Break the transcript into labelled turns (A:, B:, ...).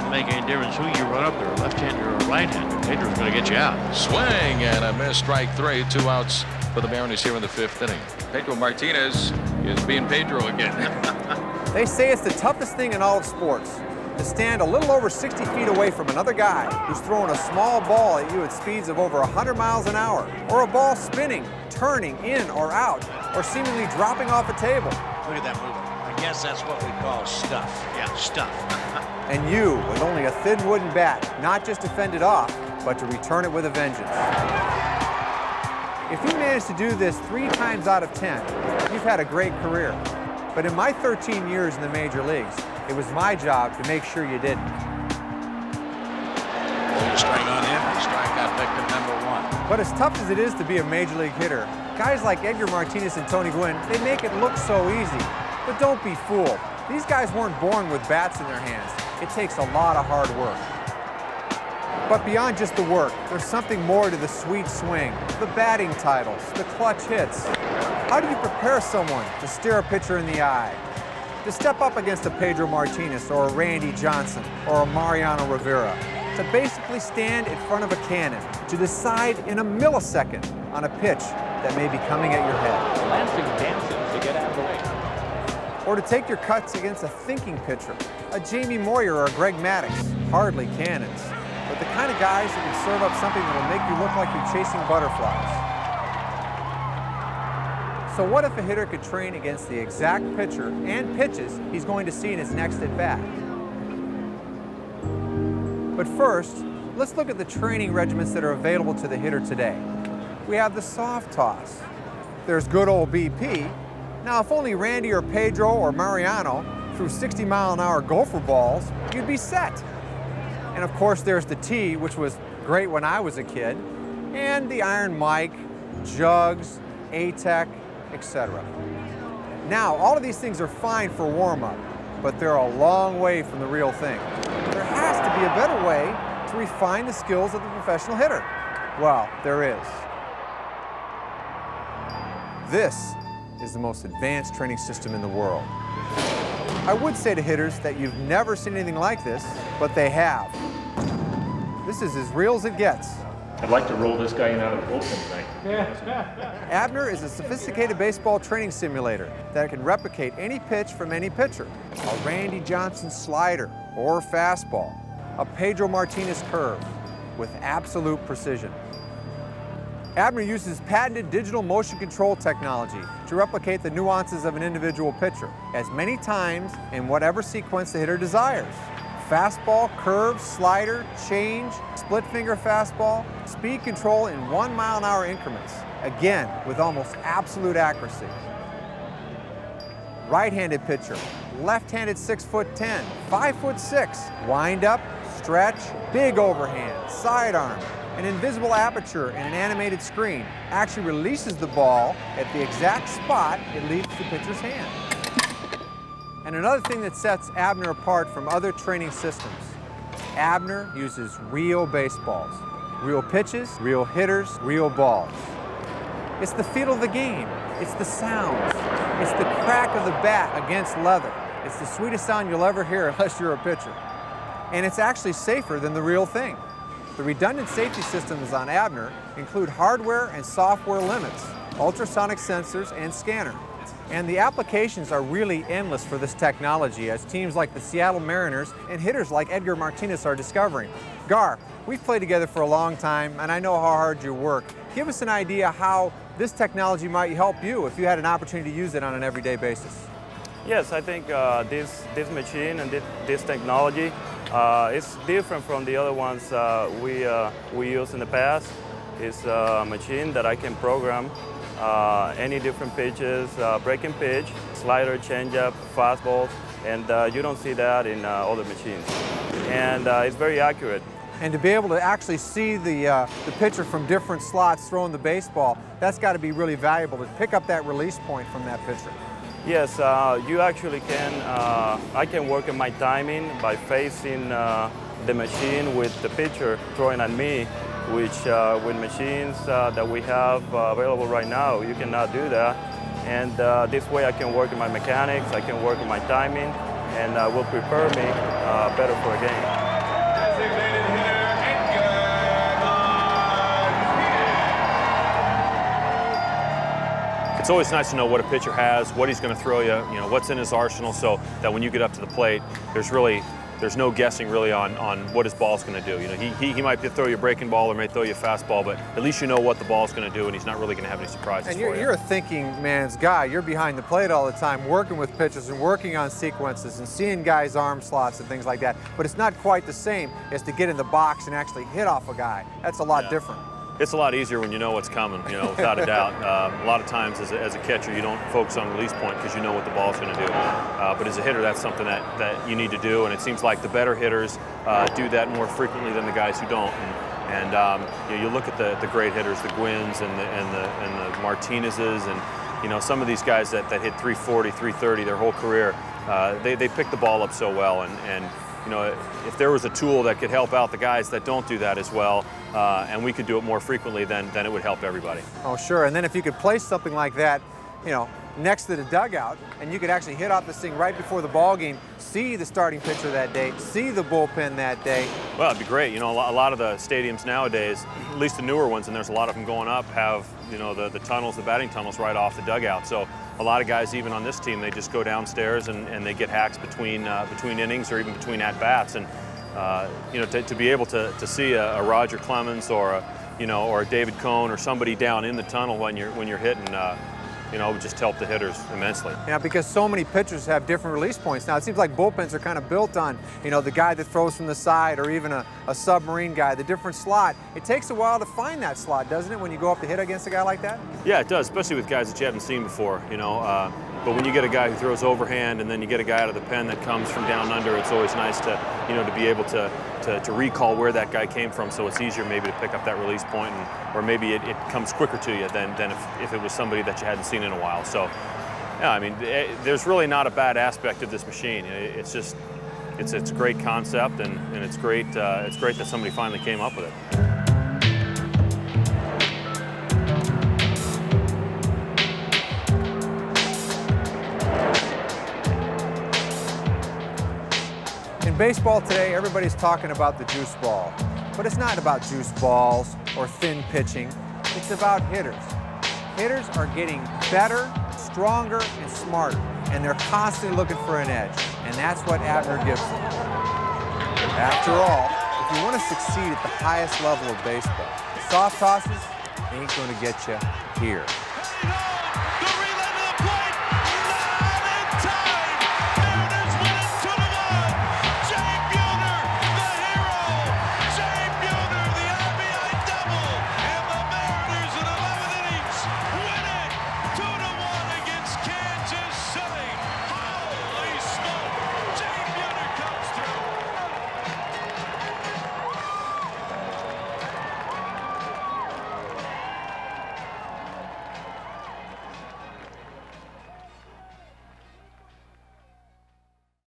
A: doesn't make any difference who you run up there, left-hander or right-hander. Pedro's going to get you out.
B: Swing and a miss, strike 3. 2 outs for the Mariners here in the 5th inning. Pedro Martinez is being Pedro again.
C: They say it's the toughest thing in all of sports, to stand a little over 60 feet away from another guy who's throwing a small ball at you at speeds of over 100 miles an hour, or a ball spinning, turning in or out, or seemingly dropping off a table.
A: Look at that movement. I guess that's what we call stuff. Yeah, stuff.
C: And you, with only a thin wooden bat, not just to fend it off, but to return it with a vengeance. If you manage to do this 3 times out of 10, you've had a great career. But in my 13 years in the major leagues, it was my job to make sure you didn't.
A: Strike on him. Strikeout victim number 1.
C: But as tough as it is to be a major league hitter, guys like Edgar Martinez and Tony Gwynn, they make it look so easy. But don't be fooled. These guys weren't born with bats in their hands. It takes a lot of hard work. But beyond just the work, there's something more to the sweet swing, the batting titles, the clutch hits. How do you prepare someone to stare a pitcher in the eye? To step up against a Pedro Martinez or a Randy Johnson or a Mariano Rivera? To basically stand in front of a cannon, to decide in a millisecond on a pitch that may be coming at your head.
D: Lansing dances to get out of the way.
C: Or to take your cuts against a thinking pitcher, a Jamie Moyer or a Greg Maddux, hardly cannons, but the kind of guys who can serve up something that will make you look like you're chasing butterflies. So what if a hitter could train against the exact pitcher and pitches he's going to see in his next at-bat? But first, let's look at the training regimens that are available to the hitter today. We have the soft toss. There's good old BP. Now, if only Randy or Pedro or Mariano threw 60-mile-an-hour gopher balls, you'd be set. And of course, there's the tee, which was great when I was a kid, and the iron mic, jugs, A-Tech, etc. Now, all of these things are fine for warm-up, but they're a long way from the real thing. There has to be a better way to refine the skills of the professional hitter. Well, there is. This is the most advanced training system in the world. I would say to hitters that you've never seen anything like this, but they have. This is as real as it gets.
D: I'd like to roll this guy in out of the bullpen tonight.
C: Abner is a sophisticated baseball training simulator that can replicate any pitch from any pitcher. A Randy Johnson slider or fastball, a Pedro Martinez curve with absolute precision. Abner uses patented digital motion control technology to replicate the nuances of an individual pitcher as many times in whatever sequence the hitter desires. Fastball, curve, slider, change, split finger fastball, speed control in 1-mile-an-hour increments, again with almost absolute accuracy. Right-handed pitcher, left-handed 6'10", 5'6", wind up, stretch, big overhand, sidearm. An invisible aperture in an animated screen actually releases the ball at the exact spot it leaves the pitcher's hand. And another thing that sets Abner apart from other training systems, Abner uses real baseballs, real pitches, real hitters, real balls. It's the feel of the game. It's the sounds. It's the crack of the bat against leather. It's the sweetest sound you'll ever hear unless you're a pitcher. And it's actually safer than the real thing. The redundant safety systems on Abner include hardware and software limits, ultrasonic sensors, and scanner. And the applications are really endless for this technology, as teams like the Seattle Mariners and hitters like Edgar Martinez are discovering. Gar, we've played together for a long time, and I know how hard you work. Give us an idea how this technology might help you if you had an opportunity to use it on an everyday basis.
E: Yes, I think this machine and this technology is different from the other ones we used in the past. It's a machine that I can program any different pitches, breaking pitch, slider, changeup, fastballs, and you don't see that in other machines. And it's very accurate.
C: And to be able to actually see the pitcher from different slots throwing the baseball, that's got to be really valuable to pick up that release point from that pitcher.
E: Yes, you actually can. I can work on my timing by facing the machine with the pitcher throwing at me, which with machines that we have available right now, you cannot do that. And this way I can work on my mechanics, I can work on my timing, and will prepare me better for a game.
F: designated hitter, Edgar Martinez.
G: It's always nice to know what a pitcher has, what he's going to throw you, what's in his arsenal, so that when you get up to the plate, there's no guessing really on what his ball's going to do. He might throw you a breaking ball or may throw you a fastball, but at least you know what the ball's going to do, and he's not really going to have any surprises
C: and
G: for you.
C: You're a thinking man's guy. You're behind the plate all the time, working with pitchers and working on sequences and seeing guys' arm slots and things like that. But it's not quite the same as to get in the box and actually hit off a guy. That's a lot different.
G: It's a lot easier when you know what's coming, without a doubt. A lot of times as a catcher, you don't focus on release point because you know what the ball's going to do. But as a hitter, that's something that you need to do, and it seems like the better hitters do that more frequently than the guys who don't. And you look at the great hitters, the Gwynns and the Martinezes, and some of these guys that hit 340, 330 their whole career, they pick the ball up so well, and if there was a tool that could help out the guys that don't do that as well, and we could do it more frequently, then it would help everybody.
C: Oh, sure. And then if you could place something like that, next to the dugout, and you could actually hit off this thing right before the ball game, see the starting pitcher that day, see the bullpen that day.
G: Well, it'd be great. A lot of the stadiums nowadays, at least the newer ones, and there's a lot of them going up, have the tunnels, the batting tunnels right off the dugout. So a lot of guys, even on this team, they just go downstairs and they get hacks between innings or even between at bats. And to be able to see a Roger Clemens or a David Cohn or somebody down in the tunnel when you're hitting, it would just help the hitters immensely.
C: Yeah, because so many pitchers have different release points. Now, it seems like bullpens are kind of built on, the guy that throws from the side or even a submarine guy, the different slot. It takes a while to find that slot, doesn't it, when you go up to hit against a guy like that?
G: Yeah, it does, especially with guys that you haven't seen before, But when you get a guy who throws overhand and then you get a guy out of the pen that comes from down under, it's always nice to be able to recall where that guy came from, so it's easier maybe to pick up that release point, or maybe it comes quicker to you than if it was somebody that you hadn't seen in a while. So, yeah, I mean, there's really not a bad aspect of this machine. It's just, it's a great concept, and it's great that somebody finally came up with it.
C: In baseball today, everybody's talking about the juice ball, but it's not about juice balls or thin pitching. It's about hitters. Hitters are getting better, stronger, and smarter, and they're constantly looking for an edge, and that's what Abner gives them. After all, if you want to succeed at the highest level of baseball, soft tosses ain't going to get you here.